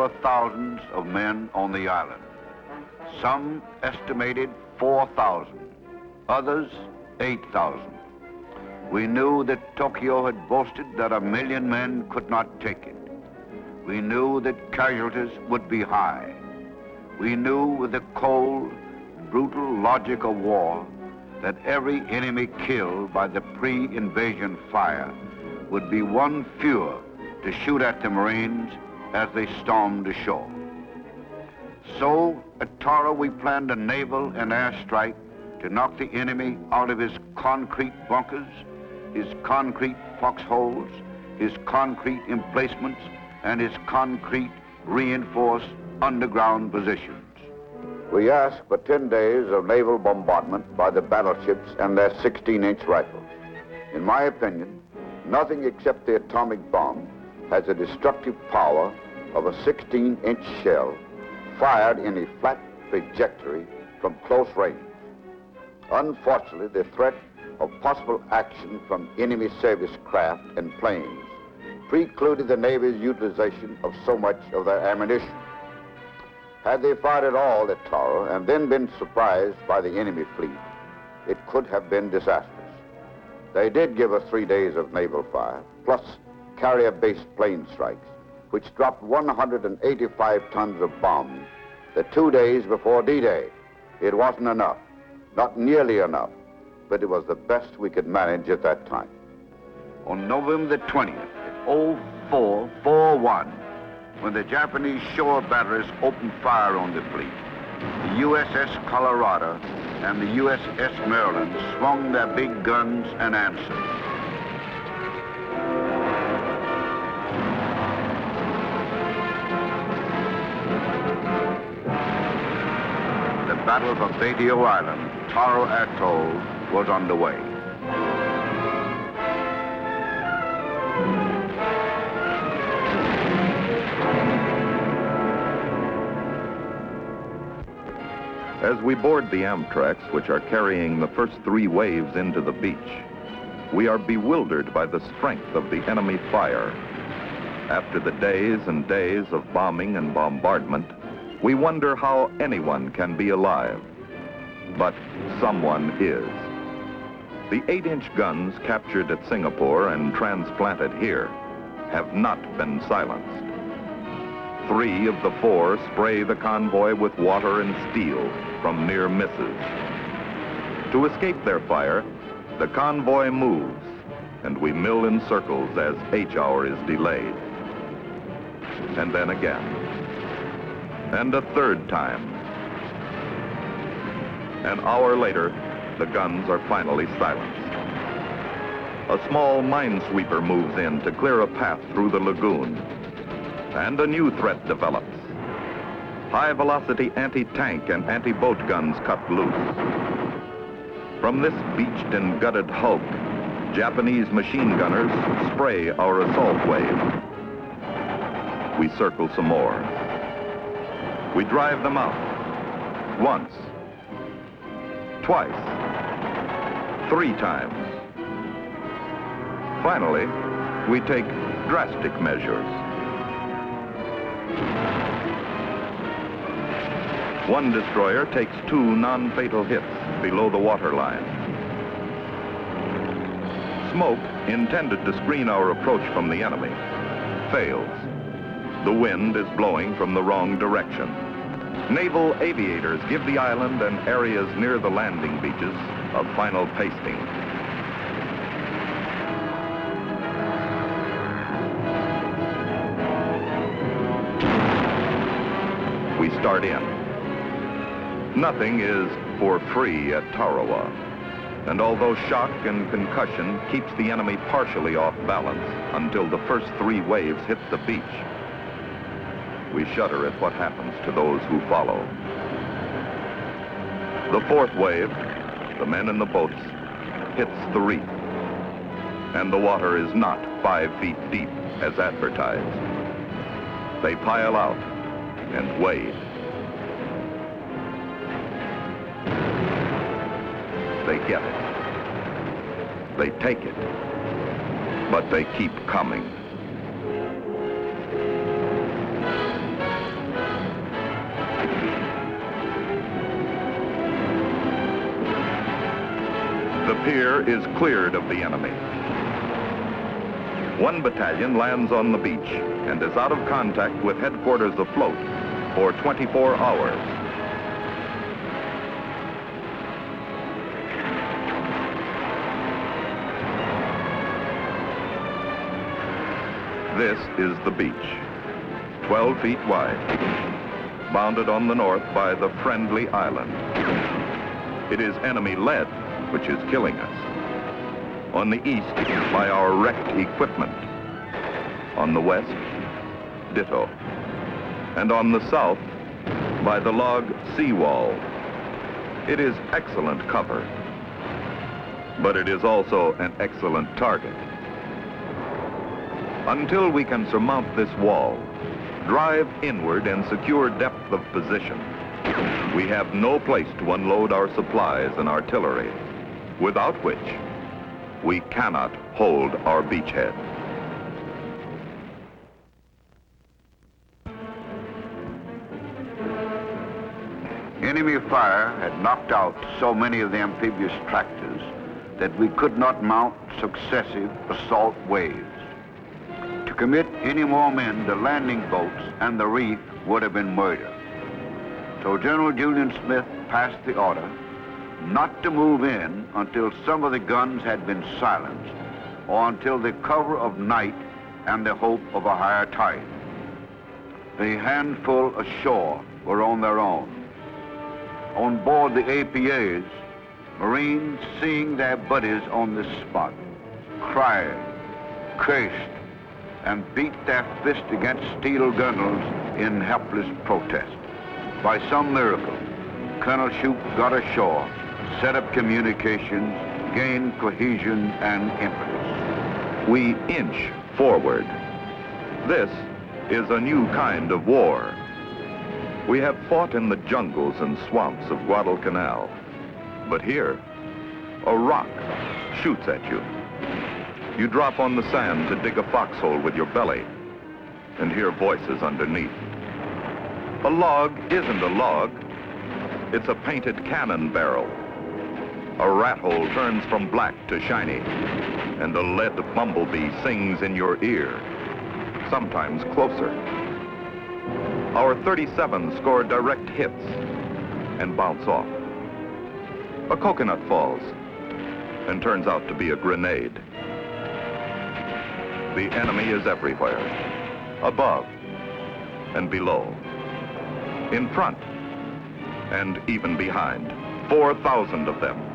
were thousands of men on the island. Some estimated 4,000, others 8,000. We knew that Tokyo had boasted that 1 million men could not take it. We knew that casualties would be high. We knew with the cold, brutal logic of war that every enemy killed by the pre-invasion fire would be one fewer to shoot at the Marines as they stormed ashore. So at Tarawa we planned a naval and air strike to knock the enemy out of his concrete bunkers, his concrete foxholes, his concrete emplacements, and his concrete reinforced underground positions. We asked for 10 days of naval bombardment by the battleships and their 16-inch rifles. In my opinion, nothing except the atomic bomb has a destructive power of a 16-inch shell fired in a flat trajectory from close range. Unfortunately, the threat of possible action from enemy service craft and planes precluded the Navy's utilization of so much of their ammunition. Had they fired at all at Tarawa and then been surprised by the enemy fleet, it could have been disastrous. They did give us 3 days of naval fire, plus carrier-based plane strikes, which dropped 185 tons of bombs the 2 days before D-Day. It wasn't enough, not nearly enough, but it was the best we could manage at that time. On November the 20th, 0441, when the Japanese shore batteries opened fire on the fleet, the USS Colorado and the USS Maryland swung their big guns and answered. The Battle of Abadio Island, Tarawa Atoll, was underway. As we board the Amtraks, which are carrying the first 3 waves into the beach, we are bewildered by the strength of the enemy fire. After the days and days of bombing and bombardment, we wonder how anyone can be alive. But someone is. The 8-inch guns captured at Singapore and transplanted here have not been silenced. 3 of the 4 spray the convoy with water and steel from near misses. To escape their fire, the convoy moves, and we mill in circles as H-hour is delayed. And then again. And a 3rd time. An hour later, the guns are finally silenced. A small minesweeper moves in to clear a path through the lagoon. And a new threat develops. High-velocity anti-tank and anti-boat guns cut loose. From this beached and gutted hulk, Japanese machine gunners spray our assault wave. We circle some more. We drive them out. Once. Twice. 3 times. Finally, we take drastic measures. One destroyer takes 2 non-fatal hits below the waterline. Smoke, intended to screen our approach from the enemy, fails. The wind is blowing from the wrong direction. Naval aviators give the island and areas near the landing beaches a final pasting. We start in. Nothing is for free at Tarawa, and although shock and concussion keeps the enemy partially off balance until the first 3 waves hit the beach, we shudder at what happens to those who follow. The 4th wave, the men in the boats, hits the reef, and the water is not 5 feet deep as advertised. They pile out and wade. They get it. They take it. But they keep coming. pier is cleared of the enemy. One battalion lands on the beach and is out of contact with headquarters afloat for 24 hours. This is the beach, 12 feet wide, bounded on the north by the friendly island. It is enemy-led, which is killing us. On the east, by our wrecked equipment. On the west, ditto. And on the south, by the log seawall. It is excellent cover, but it is also an excellent target. Until we can surmount this wall, drive inward and secure depth of position, we have no place to unload our supplies and artillery, without which we cannot hold our beachhead. Enemy fire had knocked out so many of the amphibious tractors that we could not mount successive assault waves. To commit any more men, the landing boats and the reef would have been murder. So General Julian Smith passed the order not to move in until some of the guns had been silenced or until the cover of night and the hope of a higher tide. The handful ashore were on their own. On board the APAs, Marines, seeing their buddies on this spot, cried, cursed, and beat their fist against steel gunnels in helpless protest. By some miracle, Colonel Shoup got ashore, set up communications, gained cohesion and impetus. We inch forward. This is a new kind of war. We have fought in the jungles and swamps of Guadalcanal, but here, a rock shoots at you. You drop on the sand to dig a foxhole with your belly and hear voices underneath. A log isn't a log. It's a painted cannon barrel. A rat hole turns from black to shiny, and a lead bumblebee sings in your ear, sometimes closer. Our 37s score direct hits and bounce off. A coconut falls and turns out to be a grenade. The enemy is everywhere, above and below, in front and even behind, 4,000 of them.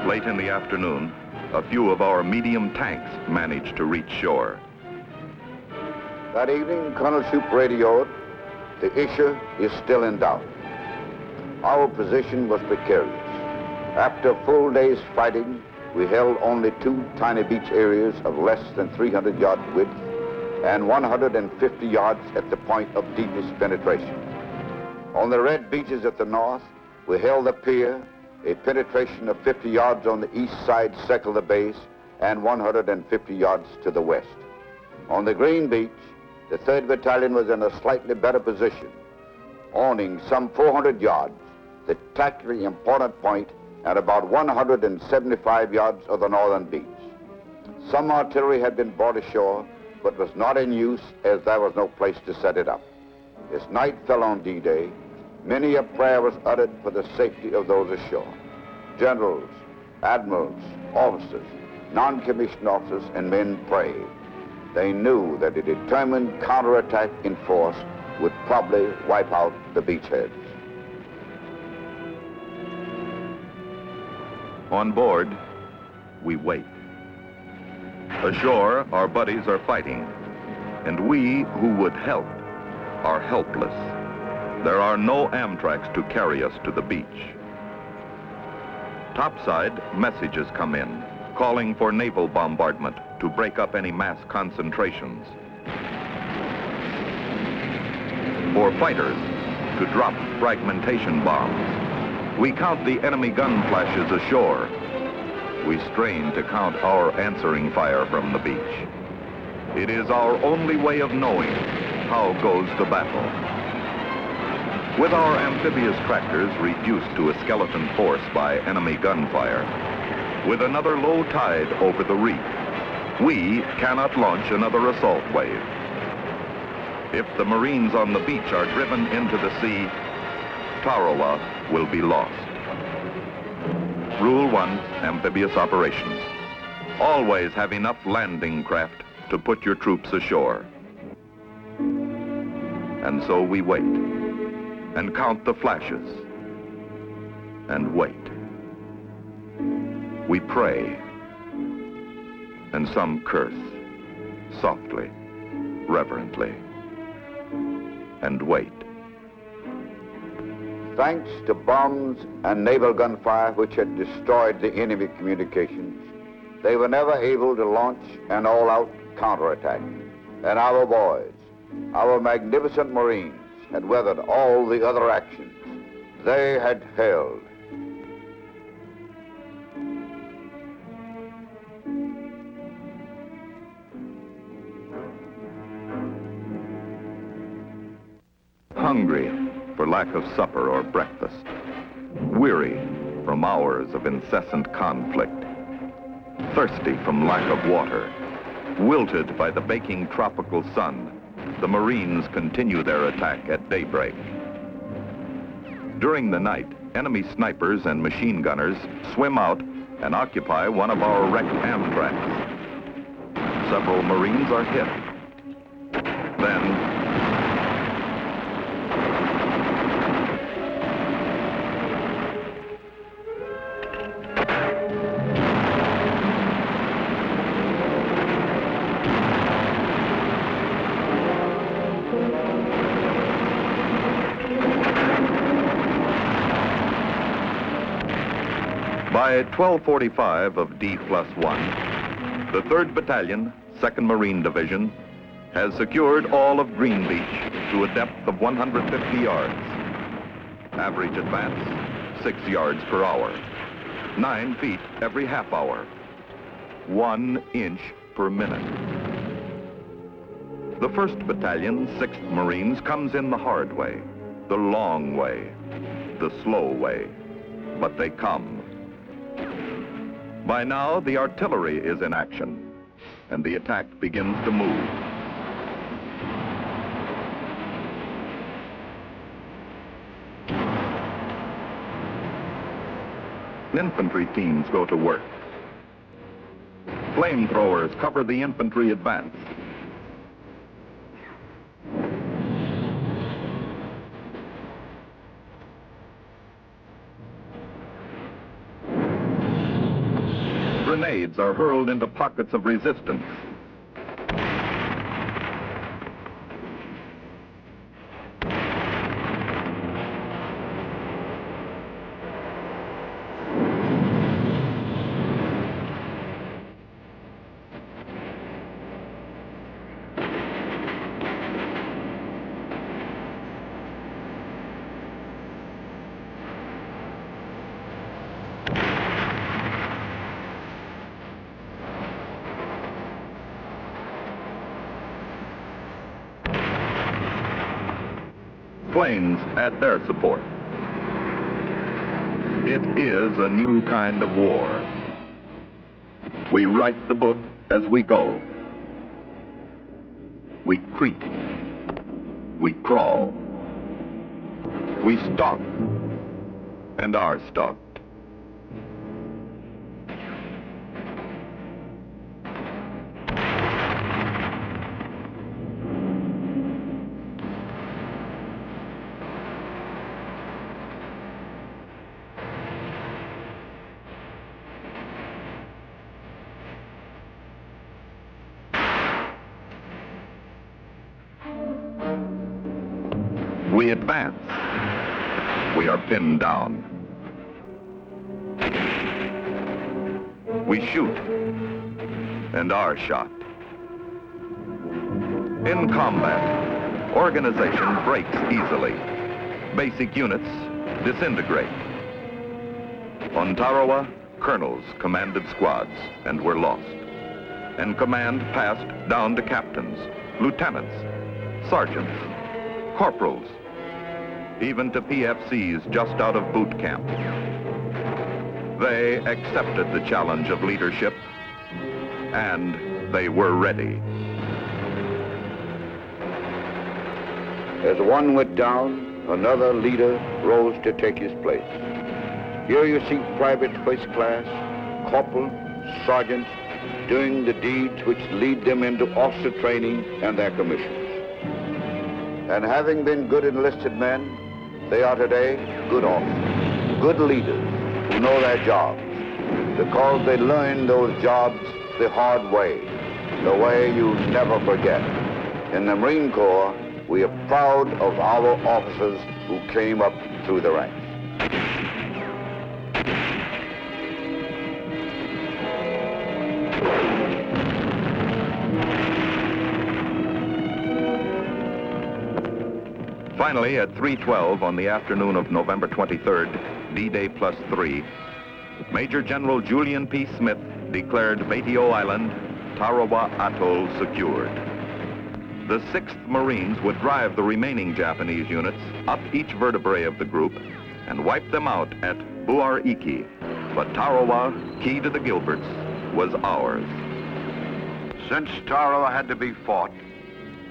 Late in the afternoon, a few of our medium tanks managed to reach shore. That evening, Colonel Shoup radioed, the issue is still in doubt. Our position was precarious. After a full day's fighting, we held only two tiny beach areas of less than 300 yards width and 150 yards at the point of deepest penetration. On the red beaches at the north, we held the pier, a penetration of 50 yards on the east side circle the base and 150 yards to the west. On the green beach, the 3rd Battalion was in a slightly better position, owning some 400 yards, the tactically important point at about 175 yards of the northern beach. Some artillery had been brought ashore, but was not in use as there was no place to set it up. As night fell on D-Day, many a prayer was uttered for the safety of those ashore. Generals, admirals, officers, non-commissioned officers, and men prayed. They knew that a determined counterattack in force would probably wipe out the beachheads. On board, we wait. Ashore, our buddies are fighting, and we who would help are helpless. There are no Amtraks to carry us to the beach. Topside, messages come in, calling for naval bombardment to break up any mass concentrations. For fighters to drop fragmentation bombs. We count the enemy gun flashes ashore. We strain to count our answering fire from the beach. It is our only way of knowing how goes the battle. With our amphibious tractors reduced to a skeleton force by enemy gunfire, with another low tide over the reef, we cannot launch another assault wave. If the Marines on the beach are driven into the sea, Tarawa will be lost. Rule 1, amphibious operations. Always have enough landing craft to put your troops ashore. And so we wait, and count the flashes, and wait. We pray, and some curse, softly, reverently, and wait. Thanks to bombs and naval gunfire which had destroyed the enemy communications, they were never able to launch an all-out counterattack. And our boys, our magnificent Marines, had weathered all the other actions. They had held. Hungry for lack of supper or breakfast, weary from hours of incessant conflict, thirsty from lack of water, wilted by the baking tropical sun, the Marines continue their attack at daybreak. During the night, enemy snipers and machine gunners swim out and occupy one of our wrecked Amtraks. Several Marines are hit. Then, by 12:45 of D+1, the 3rd Battalion, 2nd Marine Division, has secured all of Green Beach to a depth of 150 yards. Average advance, 6 yards per hour. 9 feet every half hour. 1 inch per minute. The 1st Battalion, 6th Marines, comes in the hard way, the long way, the slow way, but they come. By now, the artillery is in action, and the attack begins to move. Infantry teams go to work. Flamethrowers cover the infantry advance. Grenades are hurled into pockets of resistance. Planes add their support. It is a new kind of war. We write the book as we go. We creep. We crawl. We stalk and are stalked. We advance. We are pinned down. We shoot and are shot. In combat, organization breaks easily. Basic units disintegrate. On Tarawa, colonels commanded squads and were lost. And command passed down to captains, lieutenants, sergeants, corporals, even to PFCs just out of boot camp. They accepted the challenge of leadership, and they were ready. As one went down, another leader rose to take his place. Here you see privates first class, corporal, sergeants, doing the deeds which lead them into officer training and their commissions. And having been good enlisted men, they are today good officers, good leaders who know their jobs, because they learned those jobs the hard way, the way you never forget. In the Marine Corps, we are proud of our officers who came up through the ranks. Finally, at 3:12 on the afternoon of November 23rd, D-Day +3, Major General Julian P. Smith declared Batio Island, Tarawa Atoll secured. The 6th Marines would drive the remaining Japanese units up each vertebrae of the group and wipe them out at WWII. But Tarawa, key to the Gilberts, was ours. Since Tarawa had to be fought,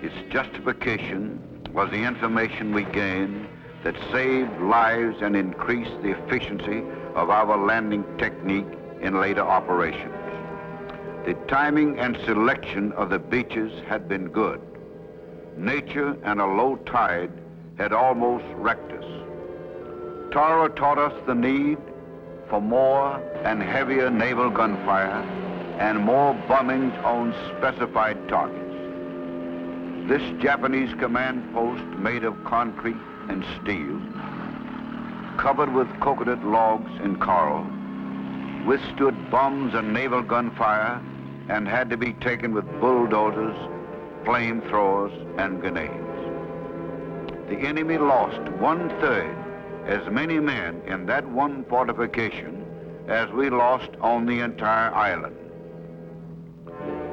its justification was the information we gained that saved lives and increased the efficiency of our landing technique in later operations. The timing and selection of the beaches had been good. Nature and a low tide had almost wrecked us. Tarawa taught us the need for more and heavier naval gunfire and more bombings on specified targets. This Japanese command post, made of concrete and steel, covered with coconut logs and coral, withstood bombs and naval gunfire and had to be taken with bulldozers, flamethrowers, and grenades. The enemy lost 1/3 as many men in that one fortification as we lost on the entire island.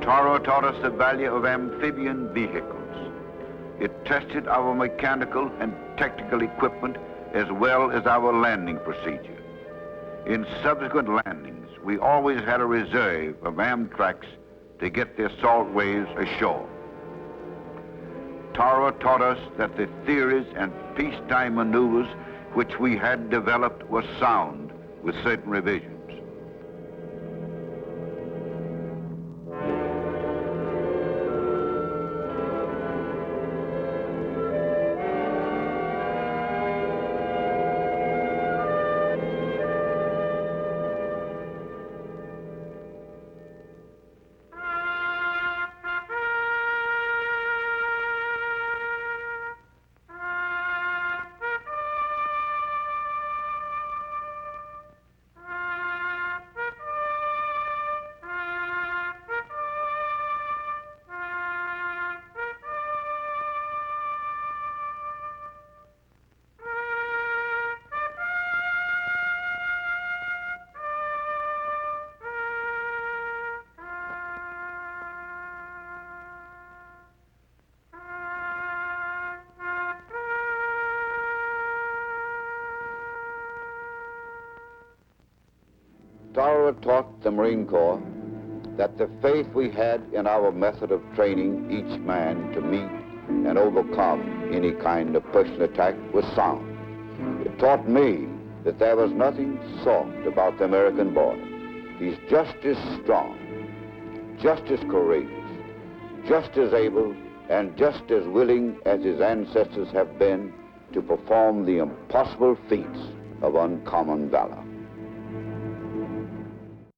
Tarawa taught us the value of amphibian vehicles. It tested our mechanical and technical equipment as well as our landing procedure. In subsequent landings, we always had a reserve of Amtraks to get the assault waves ashore. Tarawa taught us that the theories and peacetime maneuvers which we had developed were sound with certain revisions. Tarawa taught the Marine Corps that the faith we had in our method of training each man to meet and overcome any kind of personal attack was sound. It taught me that there was nothing soft about the American border. He's just as strong, just as courageous, just as able, and just as willing as his ancestors have been to perform the impossible feats of uncommon valor.